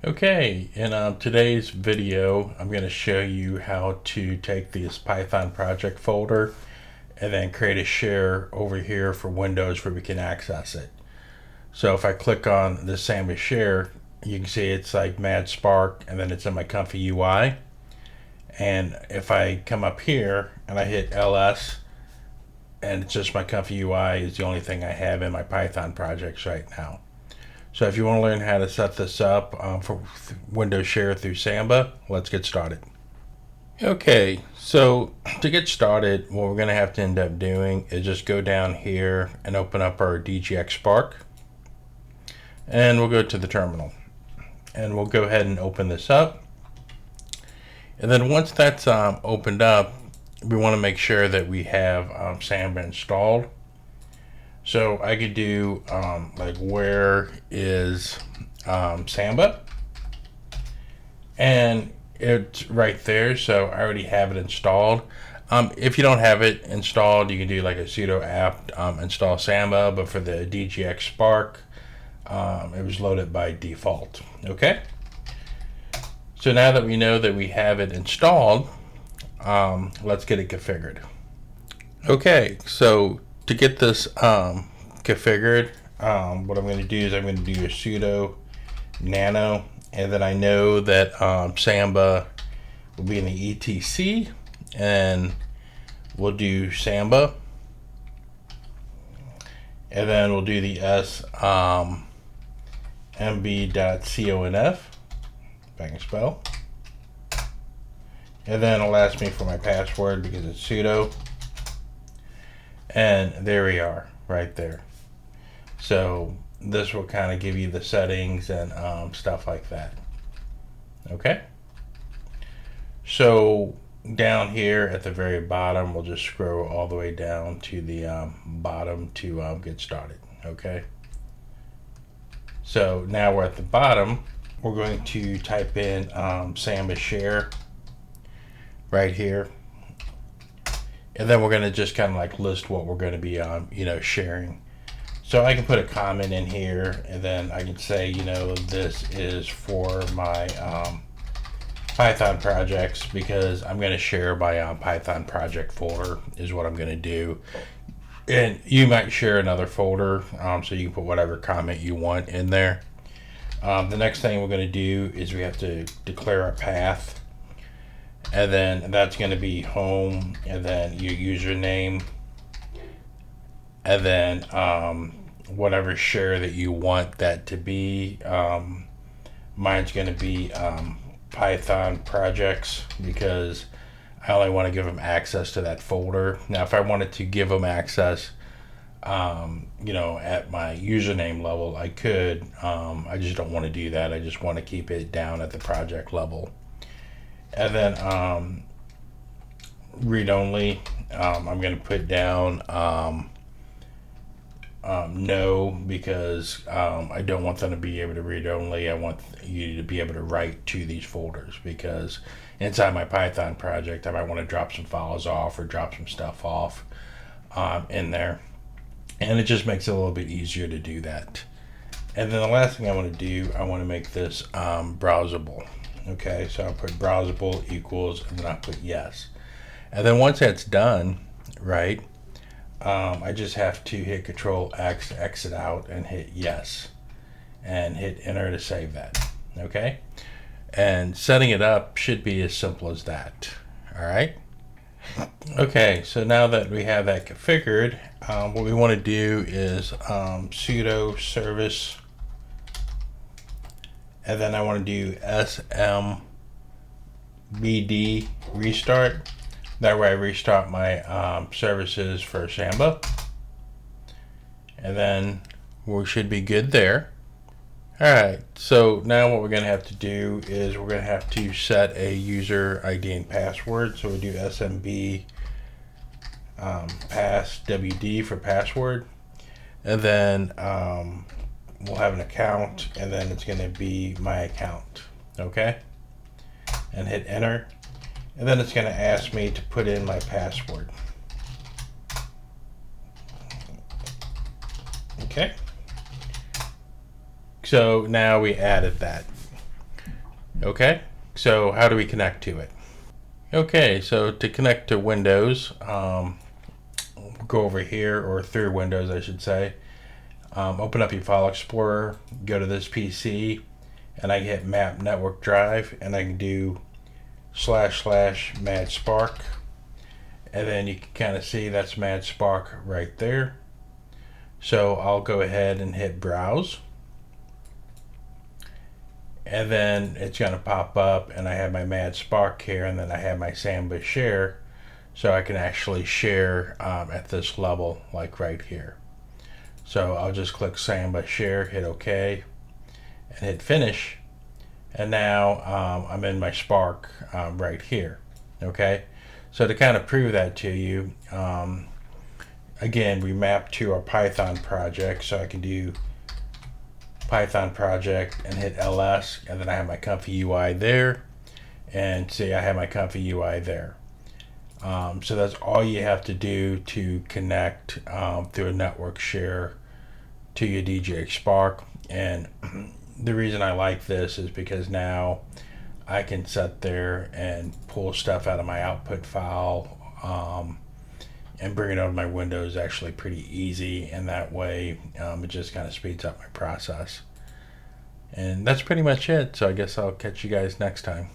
Okay, in today's video, I'm going to show you how to take this Python project folder and then create a share over here for Windows where we can access it. So if I click on the Samba share, you can see it's like Mad Spark and then it's in my ComfyUI. And if I come up here and I hit LS, and it's just my ComfyUI is the only thing I have in my Python projects right now. So if you want to learn how to set this up for Windows Share through Samba, let's get started. Okay, so to get started, what we're going to have to end up doing is just go down here and open up our DGX Spark. And we'll go to the terminal. And we'll go ahead and open this up. And then once that's opened up, we want to make sure that we have Samba installed. So I could do like where is Samba, and it's right there, so I already have it installed. If you don't have it installed, you can do like a sudo apt install Samba, but for the DGX Spark, it was loaded by default. Okay, so now that we know that we have it installed, let's get it configured. Okay, so to get this configured, what I'm going to do is I'm going to do a sudo nano, and then I know that Samba will be in the etc, and we'll do Samba, and then we'll do the smbd.conf, if I can spell, and then it'll ask me for my password because it's sudo. And there we are, right there. So this will kind of give you the settings and stuff like that. Okay. So down here at the very bottom, we'll just scroll all the way down to the bottom to get started. Okay. So now we're at the bottom. We're going to type in Samba share right here. And then we're going to just kind of like list what we're going to be, sharing. So I can put a comment in here, and then I can say, this is for my Python projects because I'm going to share my Python project folder is what I'm going to do. And you might share another folder, so you can put whatever comment you want in there. The next thing we're going to do is we have to declare our path. And then that's going to be home, and then your username, and then whatever share that you want that to be. Mine's going to be Python projects because I only want to give them access to that folder. Now, if I wanted to give them access, at my username level, I could. I just don't want to do that. I just want to keep it down at the project level. And then read only, I'm going to put down no, because I don't want them to be able to read only. I want you to be able to write to these folders because inside my Python project, I might want to drop some files off or drop some stuff off in there. And it just makes it a little bit easier to do that. And then the last thing I want to do, I want to make this browsable. Okay, so I'll put browsable equals, and then I'll put yes. And then once that's done, right, I just have to hit Control X to exit out and hit yes. And hit enter to save that. Okay? And setting it up should be as simple as that. All right? Okay, so now that we have that configured, what we want to do is sudo service. And then I want to do smbd restart. That way I restart my services for Samba. And then we should be good there. Alright, so now what we're going to have to do is we're going to have to set a user ID and password. So we'll do smb passwd for password. And then we'll have an account, and then it's going to be my account. Okay, and hit enter, and then it's going to ask me to put in my password. Okay, so now we added that. Okay, so how do we connect to it? Okay, so to connect to Windows, go over here, or through Windows, I should say. Open up your File Explorer, go to this PC, and I can hit Map Network Drive, and I can do / Mad Spark, and then you can kind of see that's Mad Spark right there. So I'll go ahead and hit Browse, and then it's going to pop up, and I have my Mad Spark here, and then I have my Samba share, so I can actually share at this level, like right here. So I'll just click Samba share, hit OK, and hit finish, and now I'm in my Spark right here. Okay, so to kind of prove that to you, again, we map to our Python project, so I can do Python project and hit ls, and then I have my ComfyUI there, and see, I have my ComfyUI there. So that's all you have to do to connect through a network share to your DGX Spark. And the reason I like this is because now I can sit there and pull stuff out of my output file and bring it over my Windows actually pretty easy, and that way it just kind of speeds up my process. And that's pretty much it, so I guess I'll catch you guys next time.